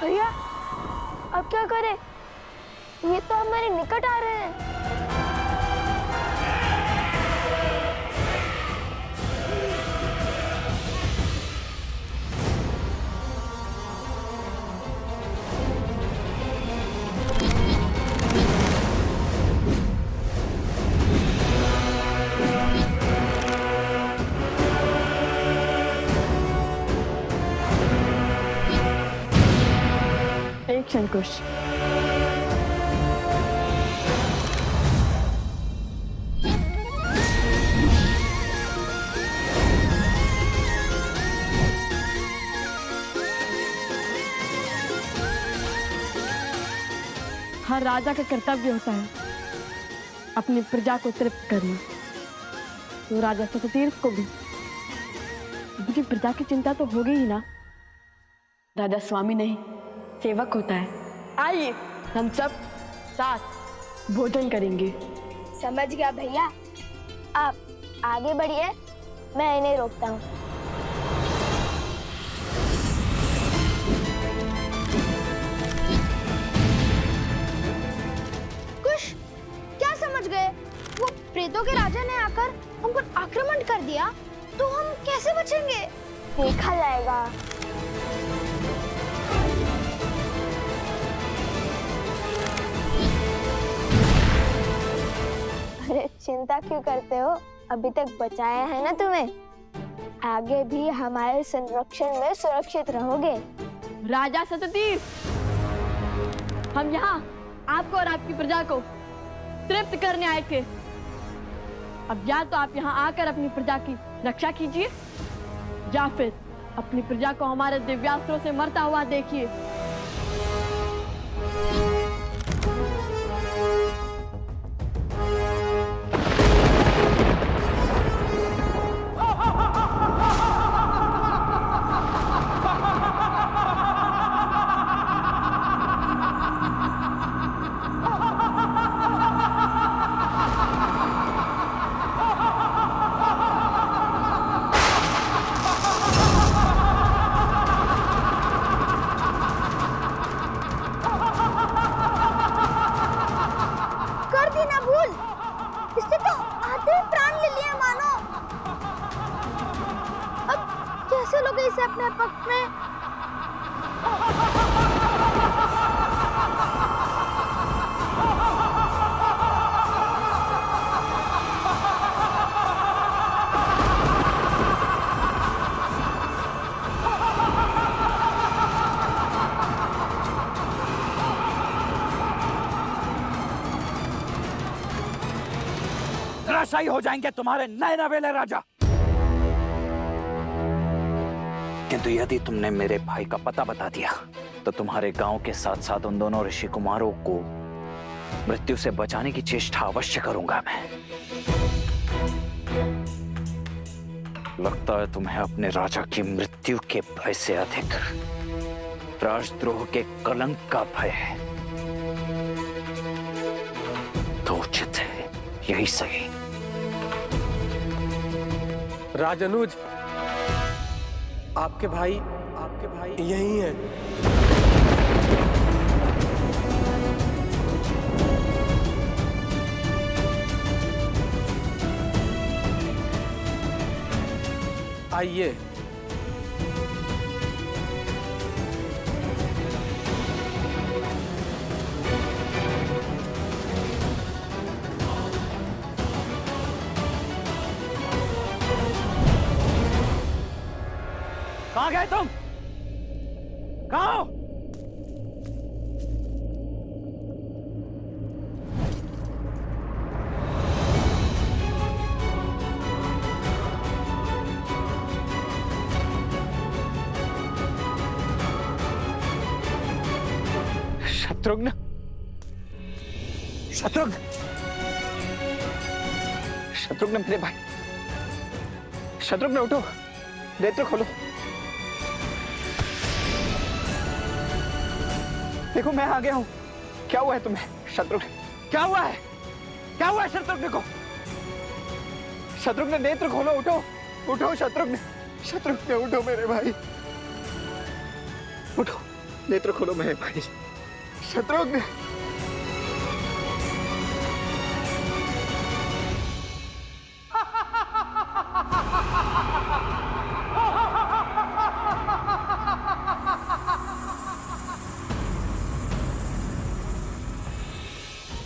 भैया अब क्या करें? ये तो हमारे निकट आ रहे हैं। एक क्षण कुश। हर राजा का कर्तव्य होता है अपनी प्रजा को तृप्त करना। तो राजा सततीर्थ को भी उनकी प्रजा की चिंता तो होगी ही ना। राजा स्वामी नहीं सेवक होता है। आइए हम सब साथ भोजन करेंगे। समझ गया भैया, आप आगे बढ़िए, मैं इन्हें रोकता हूँ। कुश, क्या समझ गए? वो प्रेतों के राजा ने आकर हम पर आक्रमण कर दिया, तो हम कैसे बचेंगे? देखा जाएगा। अरे चिंता क्यों करते हो? अभी तक बचाया है ना तुम्हें। आगे भी हमारे संरक्षण में सुरक्षित रहोगे। राजा सततीर्थ, हम यहाँ आपको और आपकी प्रजा को तृप्त करने आए थे। अब या तो आप यहाँ आकर अपनी प्रजा की रक्षा कीजिए या फिर अपनी प्रजा को हमारे दिव्यास्त्रों से मरता हुआ देखिए। इसे अपने पक्ष में। धराशायी हो जाएंगे तुम्हारे नए नवेले राजा। किंतु यदि तुमने मेरे भाई का पता बता दिया तो तुम्हारे गांव के साथ साथ उन दोनों ऋषि कुमारों को मृत्यु से बचाने की चेष्टा अवश्य करूंगा मैं। लगता है तुम्हें अपने राजा की मृत्यु के भय से अधिक राजद्रोह के कलंक का भय है। तो उचित है यही सही। राजनुज, आपके भाई यही हैं। आइए। कहां गए तुम? कहां हो? शत्रुघ्न, शत्रुघ्न, शत्रुघ्न मेरे भाई, शत्रुघ्न उठो, नेत्र खोलो। देखो मैं आ गया हूं। क्या हुआ है तुम्हें शत्रुघ्न? क्या हुआ है? क्या हुआ है शत्रुघ्न को? शत्रुघ्न नेत्र खोलो, उठो, उठो शत्रुघ्न, शत्रुघ्न उठो मेरे भाई, उठो, नेत्र खोलो मेरे भाई। शत्रुघ्न,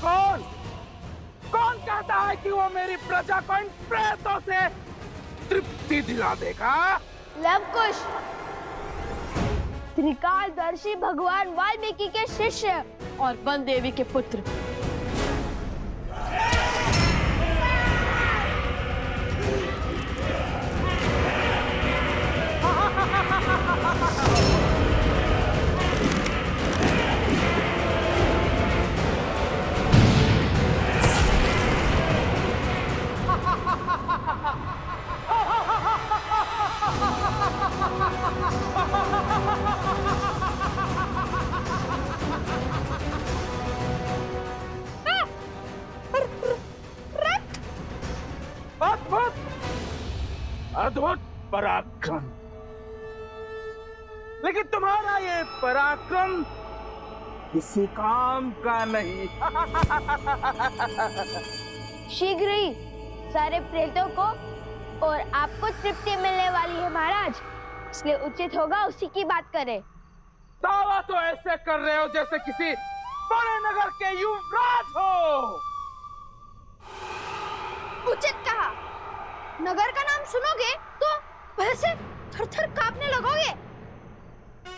कौन कौन कहता है कि वो मेरी प्रजा को इन प्रेतों से तृप्ति दिला देगा? लवकुश, त्रिकालदर्शी भगवान वाल्मीकि के शिष्य और वन देवी के पुत्र। अद्भुत अद्भुत पराक्रम, लेकिन तुम्हारा ये पराक्रम किसी काम का नहीं। शीघ्र ही सारे प्रेतों को और आपको तृप्ति मिलने वाली है महाराज, इसलिए उचित होगा उसी की बात करें। दावा तो ऐसे कर रहे हो जैसे किसी बड़े नगर के युवराज हो। उचित कहा। नगर का नाम सुनोगे तो भय से थर-थर कांपने लगोगे।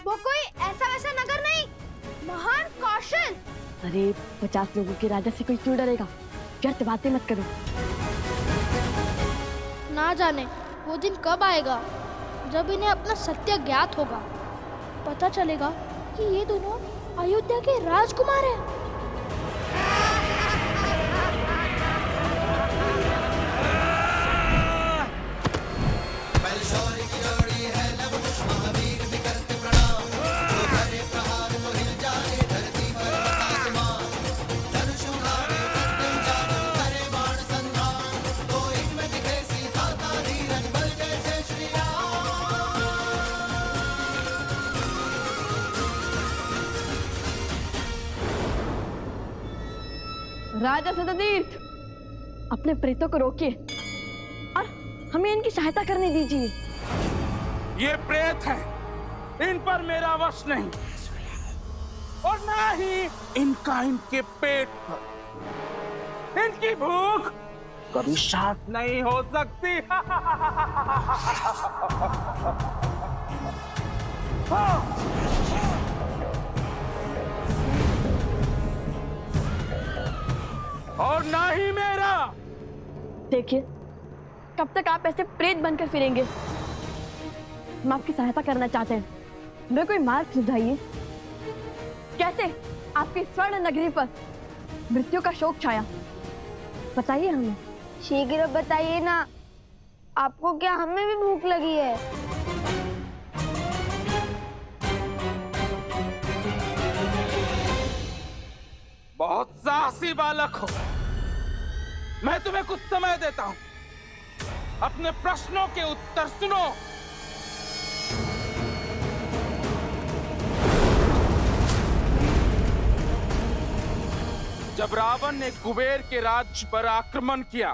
वो कोई ऐसा वैसा नगर नहीं, महान कौशल। अरे 50 लोगों के राजा से कोई क्यों डरेगा? व्यर्थ बातें मत करो। ना जाने वो दिन कब आएगा जब इन्हें अपना सत्य ज्ञात होगा। पता चलेगा कि ये दोनों अयोध्या के राजकुमार हैं। राजा सततीर्थ, अपने प्रेतों को रोकिए और हमें इनकी सहायता करने दीजिए। ये प्रेत है, इन पर मेरा वश नहीं, और ना ही इनका इनके पेट पर। इनकी भूख कभी शांत नहीं हो सकती। और ना ही मेरा। देखिए, कब तक आप ऐसे प्रेत बनकर फिरेंगे? हम आपकी सहायता करना चाहते हैं, हमें कोई मार्ग सुझाइए। कैसे आपकी स्वर्ण नगरी पर मृत्यु का शोक छाया, बताइए हमें। शीघ्र बताइए ना, आपको क्या हमें भी भूख लगी है? बहुत साहसी बालक हो, मैं तुम्हें कुछ समय देता हूं, अपने प्रश्नों के उत्तर सुनो। जब रावण ने कुबेर के राज्य पर आक्रमण किया,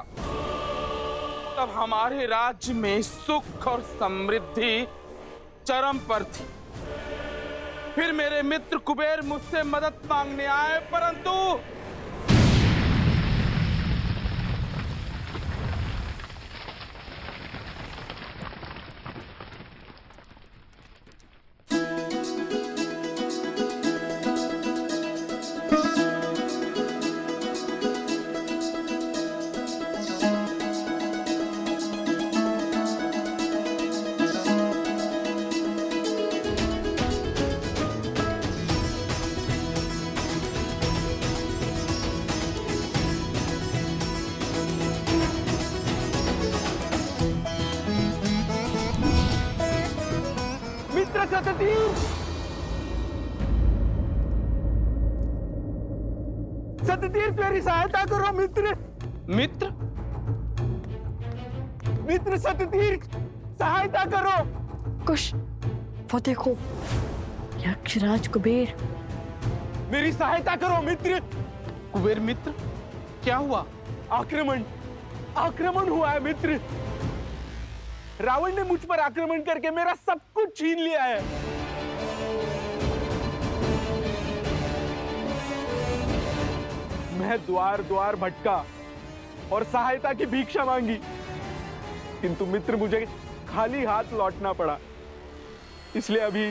तब हमारे राज्य में सुख और समृद्धि चरम पर थी। फिर मेरे मित्र कुबेर मुझसे मदद मांगने आए, परंतु सततीर्थ मेरी सहायता करो मित्र। मित्र? मित्र सततीर्थ, सहायता करो। कुश, वो देखो, यक्षराज कुबेर, मेरी सहायता करो मित्र। कुबेर मित्र, क्या हुआ? आक्रमण हुआ है मित्र। रावण ने मुझ पर आक्रमण करके मेरा सब कुछ छीन लिया है। मैं द्वार द्वार भटका और सहायता की भिक्षा मांगी, किंतु मित्र मुझे खाली हाथ लौटना पड़ा। इसलिए अभी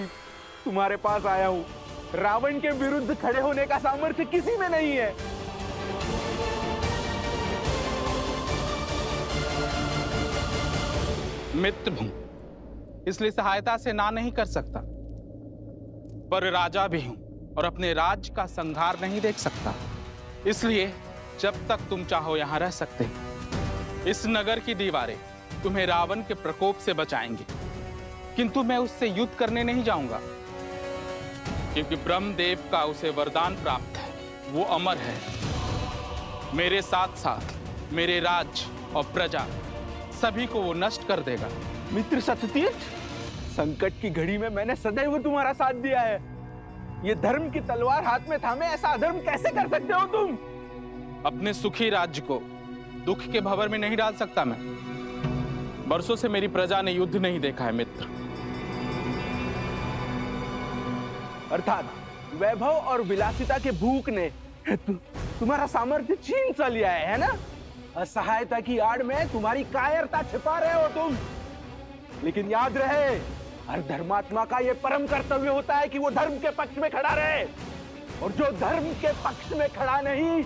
तुम्हारे पास आया हूं। रावण के विरुद्ध खड़े होने का सामर्थ्य किसी में नहीं है। मित्र हूं, इसलिए सहायता से ना नहीं कर सकता, पर राजा भी हूं और अपने राज्य का संहार नहीं देख सकता। इसलिए जब तक तुम चाहो यहां रह सकते हो। इस नगर की दीवारें तुम्हें रावण के प्रकोप से बचाएंगी, किंतु मैं उससे युद्ध करने नहीं जाऊंगा, क्योंकि ब्रह्मदेव का उसे वरदान प्राप्त है, वो अमर है। मेरे साथ साथ मेरे राज्य और प्रजा सभी को वो नष्ट कर देगा। मित्र सत्यतीर्थ, संकट की घड़ी में मैंने सदैव तुम्हारा साथ दिया है। ये धर्म की तलवार हाथ में थामे ऐसा अधर्म कैसे कर सकते हो तुम? अपने सुखी राज्य को दुख के भंवर में नहीं डाल सकता मैं। बरसों से मेरी प्रजा ने युद्ध नहीं देखा है मित्र। अर्थात वैभव और विलासिता के भूख ने तुम्हारा सामर्थ्य छीन सा लिया है ना? असहायता की आड़ में तुम्हारी कायरता छिपा रहे हो तुम। लेकिन याद रहे, हर धर्मात्मा का यह परम कर्तव्य होता है कि वो धर्म के पक्ष में खड़ा रहे, और जो धर्म के पक्ष में खड़ा नहीं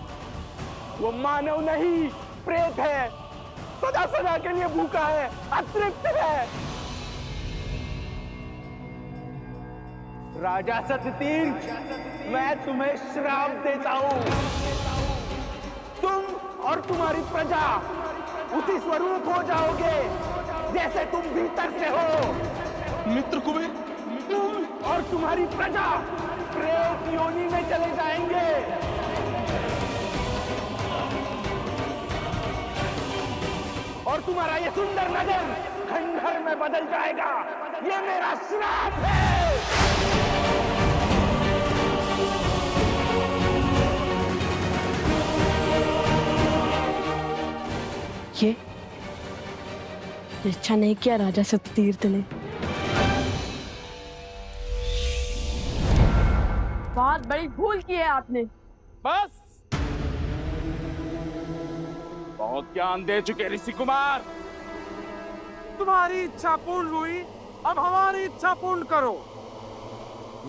वो मानव नहीं, प्रेत है, सदा सदा के लिए भूखा है, अतृप्त है। राजा सत्यतीर्थ, मैं तुम्हें श्राप देता हूं। तुम और तुम्हारी प्रजा उसी स्वरूप हो जाओगे जैसे तुम भीतर से हो। मित्र कुबेर, तुम और तुम्हारी प्रजा प्रेत योनि में चले जाएंगे। और तुम्हारा ये सुंदर नगर खंडहर में बदल जाएगा। ये मेरा श्राप है। ये अच्छा नहीं किया राजा सत्यतीर्थ ने। बहुत बड़ी भूल की है आपने। बस बहुत ज्ञान दे चुके ऋषि कुमार। तुम्हारी इच्छा पूर्ण हुई, अब हमारी इच्छा पूर्ण करो।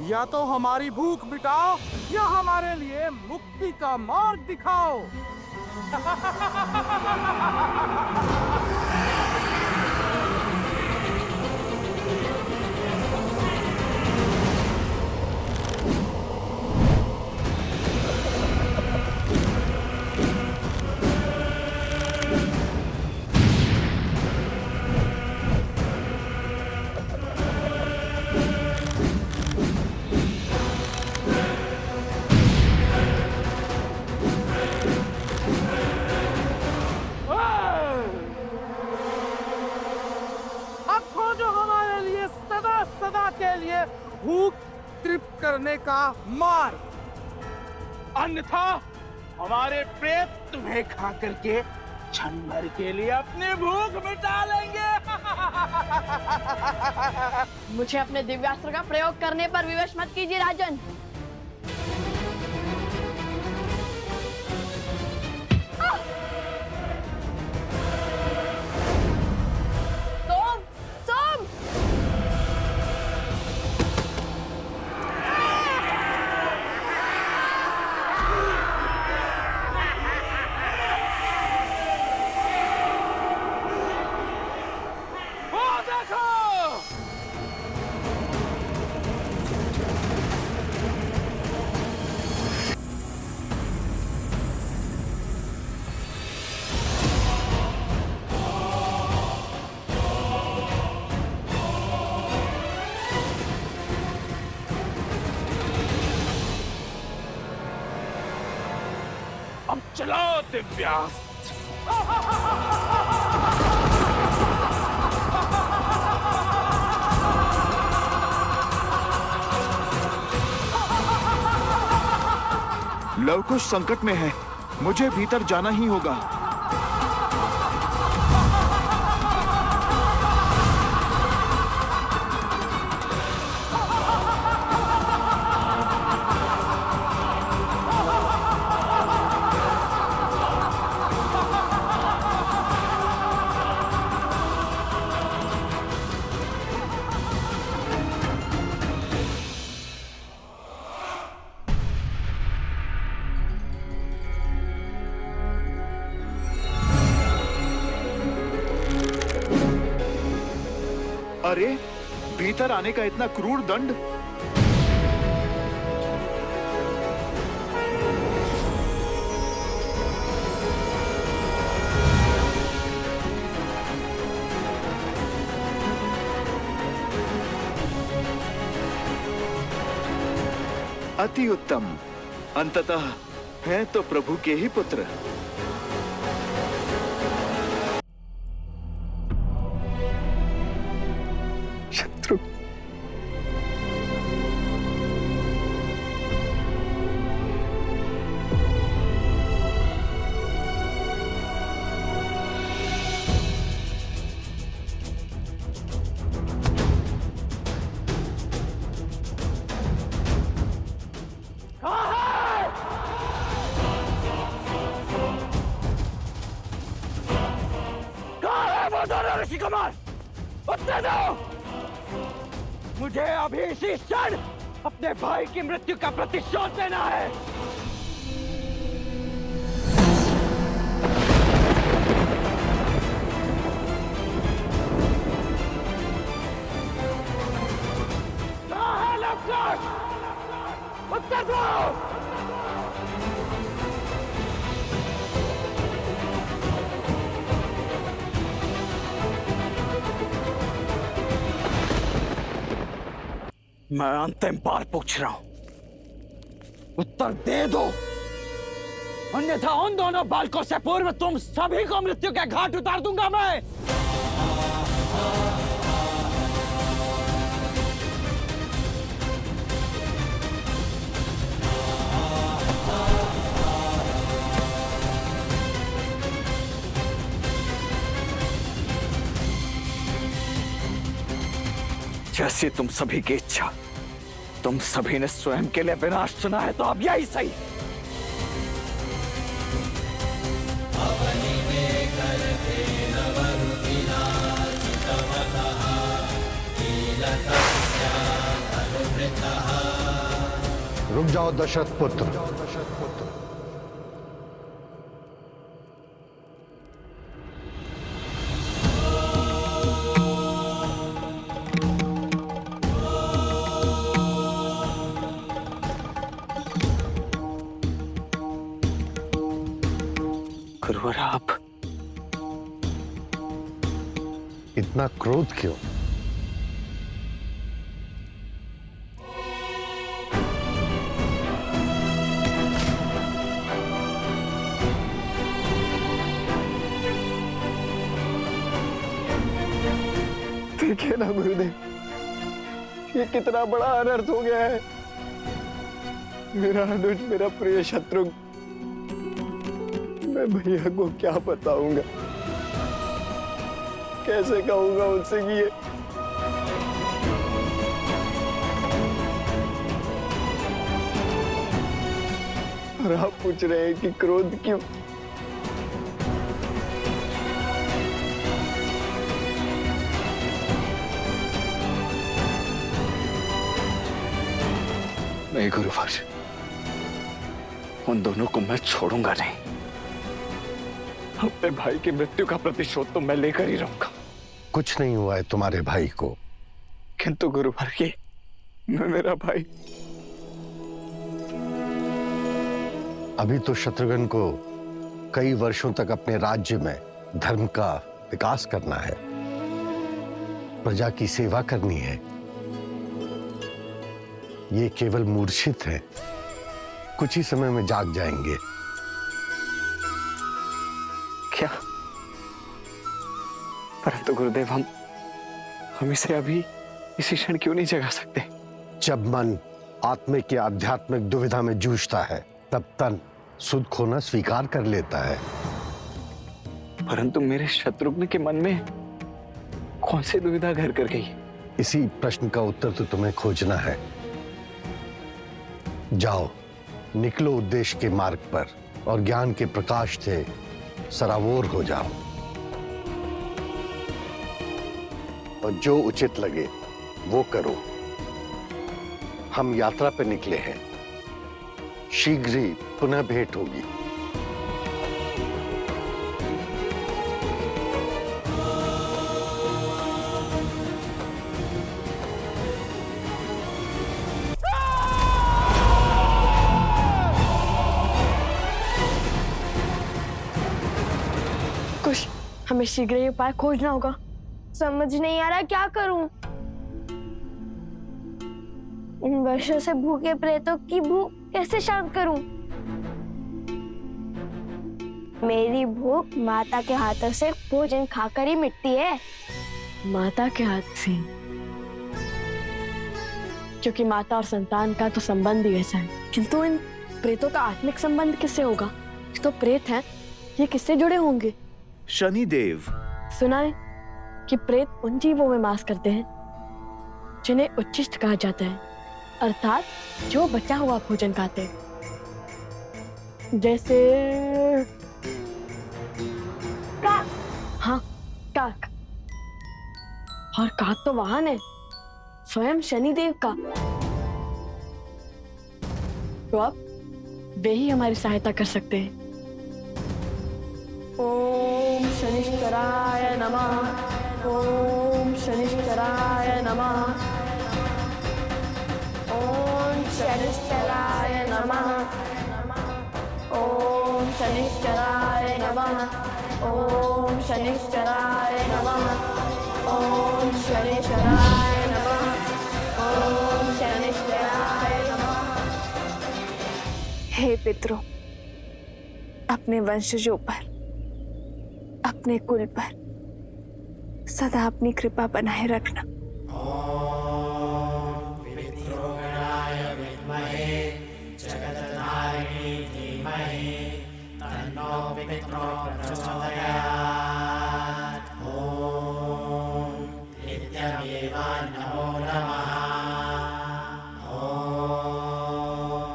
या तो हमारी भूख मिटाओ या हमारे लिए मुक्ति का मार्ग दिखाओ। भूख तृप्त करने का मार्ग, अन्यथा हमारे प्रेत तुम्हें खा करके क्षण भर के लिए अपनी भूख मिटा लेंगे। मुझे अपने दिव्यास्त्र का प्रयोग करने पर विवश मत कीजिए राजन। सोम, सोम। अब चलाओ दिव्यास्त्र। लवकुश संकट में है, मुझे भीतर जाना ही होगा। अरे, भीतर आने का इतना क्रूर दंड। अति उत्तम। अंततः हैं तो प्रभु के ही पुत्र। शत्रु, वो दोनों ऋषि कुमार, उत्तर दो। मुझे अभी इसी क्षण अपने भाई की मृत्यु का प्रतिशोध देना है। कहाँ है लवकुश? उत्तर दो। मैं अंतिम बार पूछ रहा हूं, उत्तर दे दो, अन्यथा उन दोनों बालकों से पूर्व तुम सभी को मृत्यु के घाट उतार दूंगा मैं। जैसी तुम सभी की इच्छा, तुम सभी ने स्वयं के लिए विनाश चुना है, तो अब यही सही। रुक जाओ दशरथ पुत्र। गुरुवर, आप इतना क्रोध क्यों? देखिए ना गुरुदेव, ये कितना बड़ा अनर्थ हो गया है। मेरा अनुज, मेरा प्रिय शत्रु, मैं भैया को क्या बताऊंगा, कैसे कहूंगा उनसे कि ये और आप पूछ रहे हैं कि क्रोध क्यों? नहीं गुरुवर, उन दोनों को मैं छोड़ूंगा नहीं। अपने भाई की मृत्यु का प्रतिशोध तो मैं लेकर ही रहूंगा। कुछ नहीं हुआ है तुम्हारे भाई को। किंतु गुरुवर, ये मेरा भाई। अभी तो शत्रुघ्न को कई वर्षों तक अपने राज्य में धर्म का विकास करना है, प्रजा की सेवा करनी है। ये केवल मूर्छित है, कुछ ही समय में जाग जाएंगे। क्या? परंतु गुरुदेव, हम इसे अभी इसी क्षण क्यों नहीं जगा सकते? जब मन आत्मिक या आध्यात्मिक दुविधा में जूझता है तब तन सुध खोना स्वीकार कर लेता है। परंतु मेरे शत्रुघ्न के मन में कौन सी दुविधा घर कर गई? इसी प्रश्न का उत्तर तो तुम्हें खोजना है। जाओ, निकलो उद्देश्य के मार्ग पर और ज्ञान के प्रकाश से सराबोर हो जाओ, और जो उचित लगे वो करो। हम यात्रा पर निकले हैं, शीघ्र ही पुनः भेंट होगी। कुछ हमें शीघ्र ही उपाय खोजना होगा। समझ नहीं आ रहा क्या करूं। इन वर्षों से भूखे प्रेतों की भूख कैसे शांत करूं? मेरी भूख माता के हाथों से भोजन खाकर ही मिटती है। माता के हाथ से? क्योंकि माता और संतान का तो संबंध ही ऐसा है। किंतु इन प्रेतों का आत्मिक संबंध किससे होगा? ये तो प्रेत हैं, ये किससे जुड़े होंगे? शनिदेव। सुना है कि प्रेत उन जीवों में वास करते हैं जिन्हें उच्छिष्ट कहा जाता है, अर्थात जो बचा हुआ भोजन खाते हैं। जैसे काक। हाँ, काक। और काक तो वाहन है, स्वयं शनिदेव का। तो अब वे ही हमारी सहायता कर सकते हैं। ओम शनिश्चराय नमः। ओम शनिश्चराय नमः। ओम शनिश्चराय नमः। ओम शनिश्चराय नमः। ओम शनिश्चराय नमः। ओम शनिश्चराय नमः। ओम शनिश्चराय नमः। हे पितरों, अपने वंशजों पर, अपने कुल पर सदा अपनी कृपा बनाए रखना।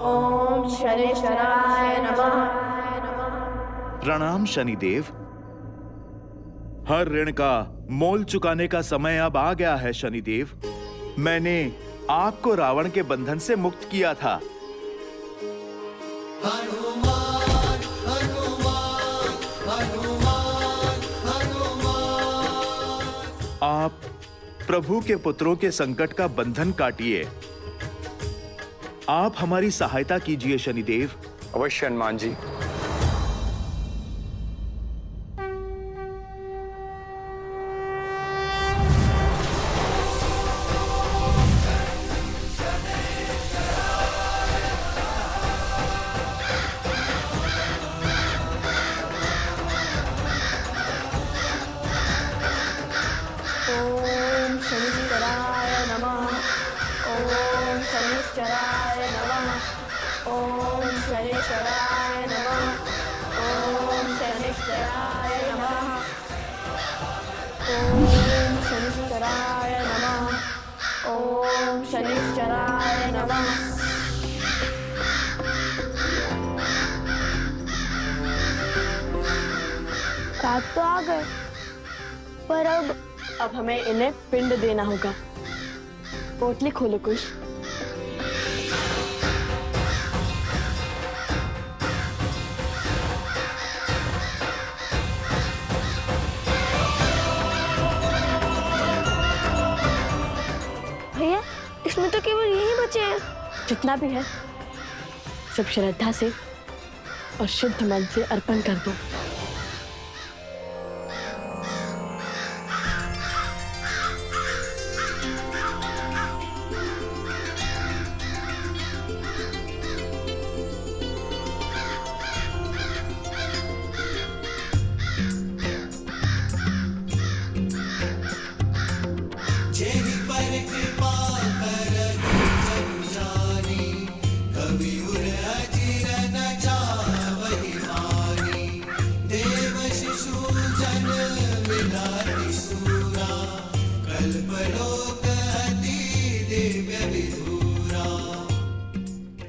ओम शनिश्चराय नमः। प्रणाम शनिदेव। हर ऋण का मोल चुकाने का समय अब आ गया है शनिदेव। मैंने आपको रावण के बंधन से मुक्त किया था। आप प्रभु के पुत्रों के संकट का बंधन काटिए। आप हमारी सहायता कीजिए शनिदेव। अवश्य हनुमान जी। ओम शनिश्चराय नमः। ओम शनिश्चराय नमः। ओम शनिश्चराय नमः। ओम शनिश्चराय नमः। ओम शनिश्चराय नमः। ओम शनिश्चराय नमः। काक तो आ गए, पर अब हमें इन्हें पिंड देना होगा। पोटली खोलो कुश। भैया, इसमें तो केवल यही बचे हैं। जितना भी है सब श्रद्धा से और शुद्ध मन से अर्पण कर दो। कवि उर अचिर न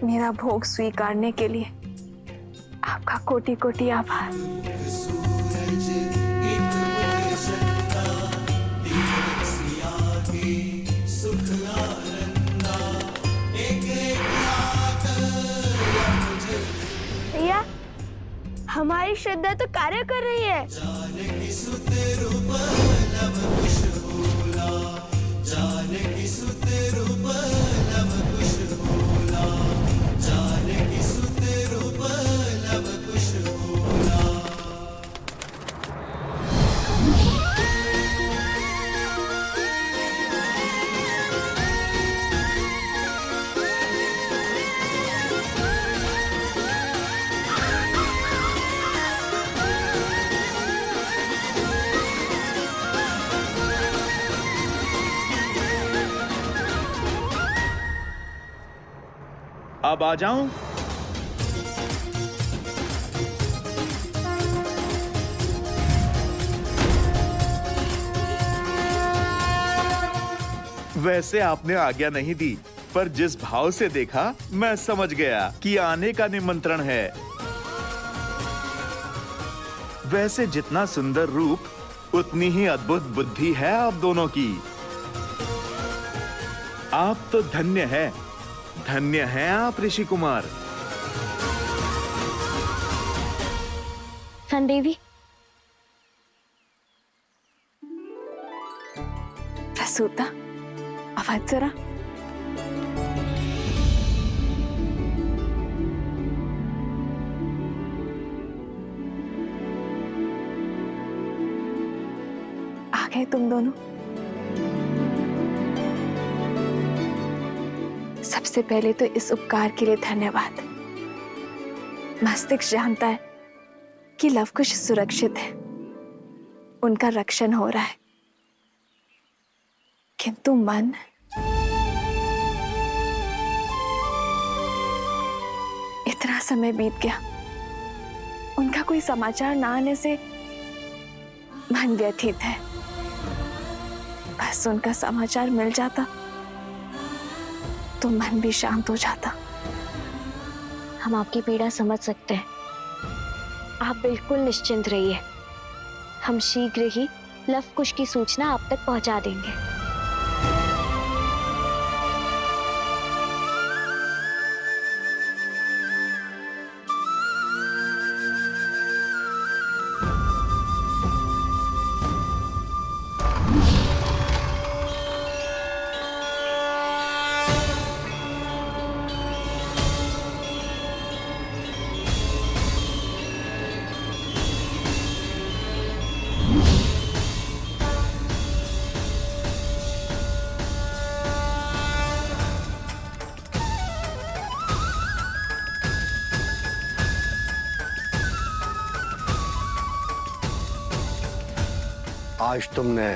मेरा भोग स्वीकारने के लिए आपका कोटि कोटि आभार। भैया, हमारी श्रद्धा तो कार्य कर रही है। अब आ जाऊं? वैसे आपने आज्ञा नहीं दी, पर जिस भाव से देखा मैं समझ गया कि आने का निमंत्रण है। वैसे जितना सुंदर रूप उतनी ही अद्भुत बुद्धि है आप दोनों की। आप तो धन्य हैं आप ऋषि कुमार। संदेवी, प्रसूता, आवाज जरा। आ गए तुम दोनों। सबसे पहले तो इस उपकार के लिए धन्यवाद। मस्तिष्क जानता है कि लवकुश सुरक्षित है, उनका रक्षण हो रहा है, किंतु मन इतना समय बीत गया, उनका कोई समाचार ना आने से मन व्यथित है। बस उनका समाचार मिल जाता तो मन भी शांत हो जाता। हम आपकी पीड़ा समझ सकते हैं, आप बिल्कुल निश्चिंत रहिए। हम शीघ्र ही लवकुश की सूचना आप तक पहुंचा देंगे। आज तुमने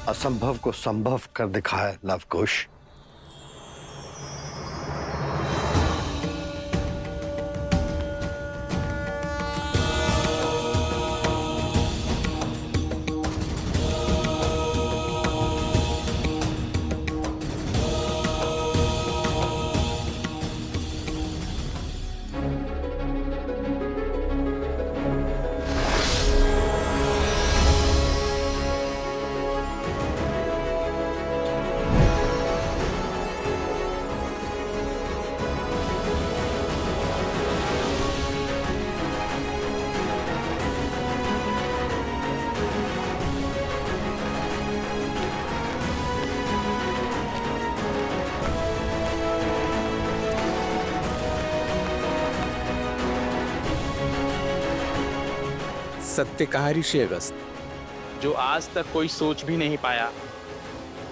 असंभव को संभव कर दिखाया लवकुश। सत्य कहा ऋषि अगस्त, जो आज तक कोई सोच भी नहीं पाया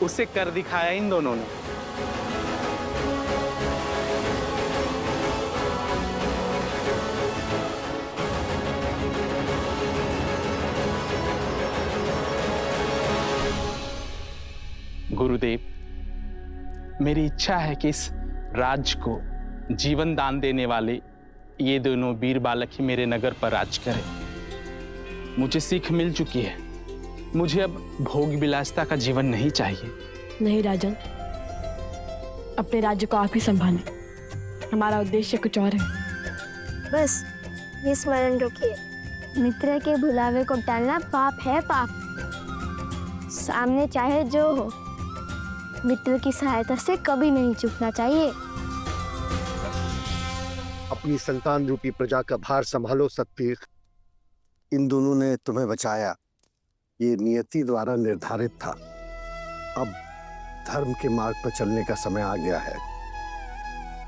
उसे कर दिखाया इन दोनों ने। गुरुदेव, मेरी इच्छा है कि इस राज्य को जीवन दान देने वाले ये दोनों वीर बालक ही मेरे नगर पर राज करें। मुझे सीख मिल चुकी है, मुझे अब भोग विलासिता का जीवन नहीं चाहिए। नहीं राजन, अपने राज्य को आप ही संभालें। हमारा उद्देश्य कुछ और है। बस ये स्मरण रखिए, मित्र के भुलावे को टालना पाप है, पाप। सामने चाहे जो हो, मित्र की सहायता से कभी नहीं चूकना चाहिए। अपनी संतान रूपी प्रजा का भार संभालो सतपीर। इन दोनों ने तुम्हें बचाया, ये नियति द्वारा निर्धारित था। अब धर्म के मार्ग पर चलने का समय आ गया है,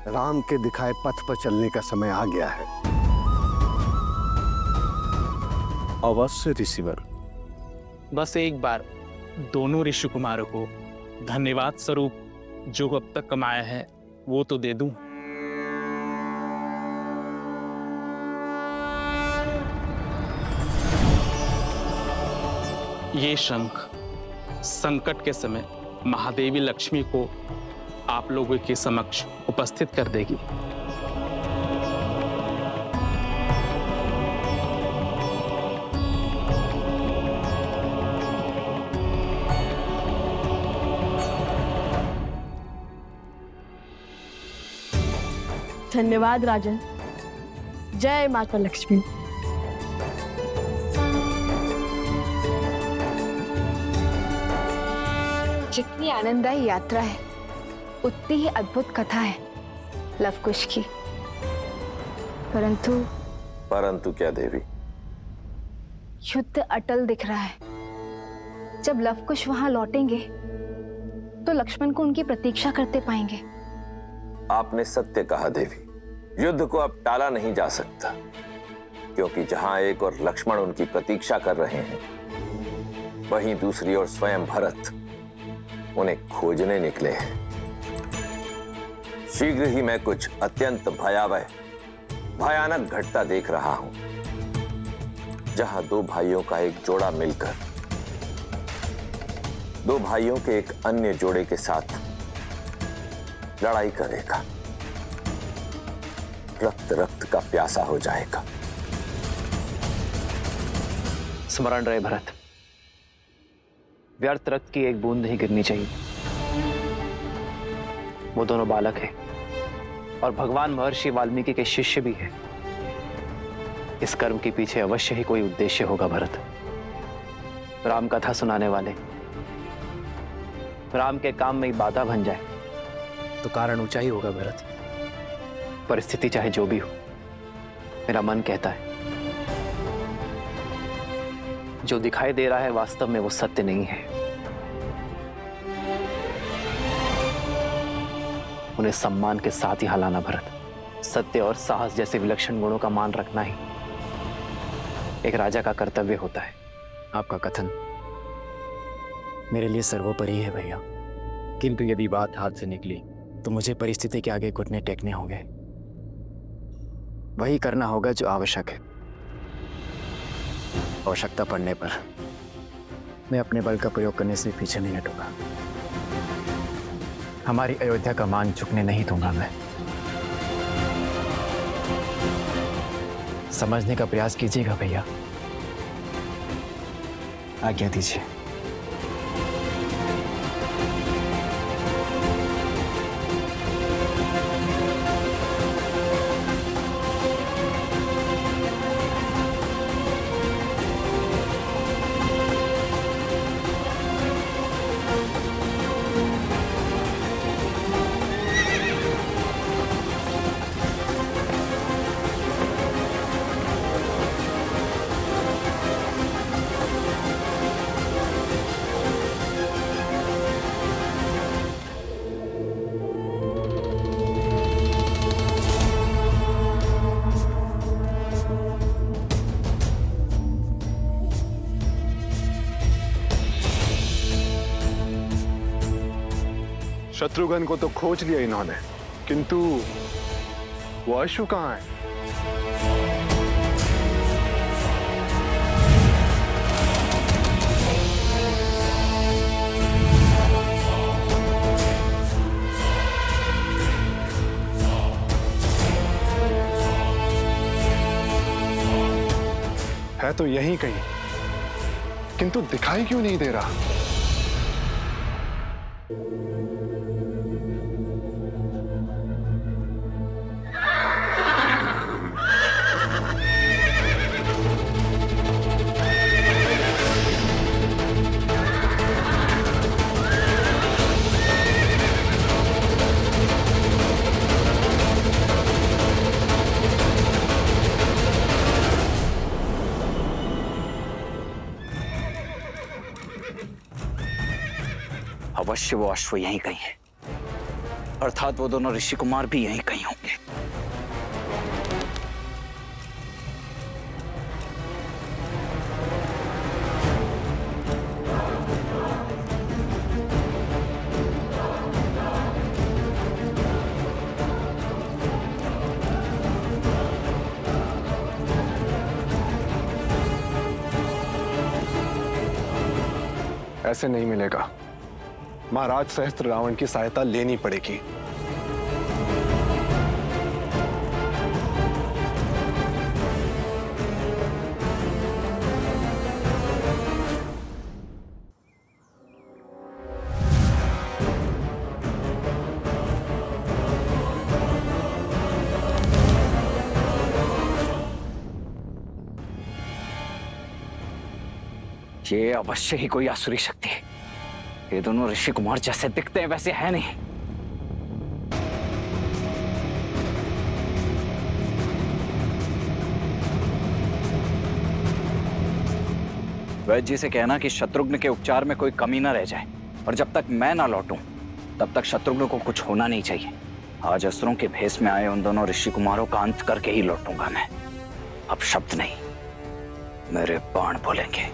राम के दिखाए पथ पर चलने का समय आ गया है। अवश्य ऋषिवर। बस एक बार दोनों ऋषि कुमारों को धन्यवाद स्वरूप जो अब तक कमाया है वो तो दे दूं। ये शंख संकट के समय महादेवी लक्ष्मी को आप लोगों के समक्ष उपस्थित कर देगी। धन्यवाद राजन। जय माता लक्ष्मी। जितनी आनंददायी यात्रा है उतनी ही अद्भुत कथा है लवकुश की। परंतु क्या देवी? युद्ध अटल दिख रहा है। जब लवकुश वहां लौटेंगे तो लक्ष्मण को उनकी प्रतीक्षा करते पाएंगे। आपने सत्य कहा देवी, युद्ध को अब टाला नहीं जा सकता, क्योंकि जहां एक और लक्ष्मण उनकी प्रतीक्षा कर रहे हैं, वहीं दूसरी ओर स्वयं भरत उन्हें खोजने निकले हैं। शीघ्र ही मैं कुछ अत्यंत भयानक घटना देख रहा हूं, जहां दो भाइयों का एक जोड़ा मिलकर दो भाइयों के एक अन्य जोड़े के साथ लड़ाई करेगा, रक्त रक्त का प्यासा हो जाएगा। स्मरण रहे भरत, व्यर्थ रक्त की एक बूंद नहीं गिरनी चाहिए। वो दोनों बालक हैं और भगवान महर्षि वाल्मीकि के शिष्य भी हैं। इस कर्म के पीछे अवश्य ही कोई उद्देश्य होगा भरत। राम कथा सुनाने वाले राम के काम में ही बाधा बन जाए तो कारण ऊंचा ही होगा भरत। परिस्थिति चाहे जो भी हो, मेरा मन कहता है जो दिखाई दे रहा है वास्तव में वो सत्य नहीं है। उन्हें सम्मान के साथ ही हलाना भरत। सत्य और साहस जैसे विलक्षण गुणों का मान रखना ही एक राजा का कर्तव्य होता है। आपका कथन मेरे लिए सर्वोपरि है भैया, किंतु यदि बात हाथ से निकली तो मुझे परिस्थिति के आगे घुटने टेकने होंगे। वही करना होगा जो आवश्यक है। आवश्यकता पड़ने पर मैं अपने बल का प्रयोग करने से पीछे नहीं हटूंगा। हमारी अयोध्या का मान झुकने नहीं दूंगा मैं। समझने का प्रयास कीजिएगा भैया, आज्ञा दीजिए। शत्रुघ्न को तो खोज लिया इन्होंने, किंतु वो अश्व कहाँ है? है तो यहीं कहीं, किंतु दिखाई क्यों नहीं दे रहा? अवश्य वो अश्व यहीं कहीं है, अर्थात वो दोनों ऋषि कुमार भी यहीं कहीं होंगे। ऐसे नहीं मिलेगा। महाराज सहस्त्र रावण की सहायता लेनी पड़ेगी। ये अवश्य ही कोई आसुरी शक्ति है। ये दोनों ऋषि कुमार जैसे दिखते हैं वैसे है नहीं। वैद्य जी से कहना कि शत्रुघ्न के उपचार में कोई कमी ना रह जाए, और जब तक मैं ना लौटूं तब तक शत्रुघ्न को कुछ होना नहीं चाहिए। आज असुरों के भेष में आए उन दोनों ऋषि कुमारों का अंत करके ही लौटूंगा मैं। अब शब्द नहीं, मेरे बाण बोलेंगे।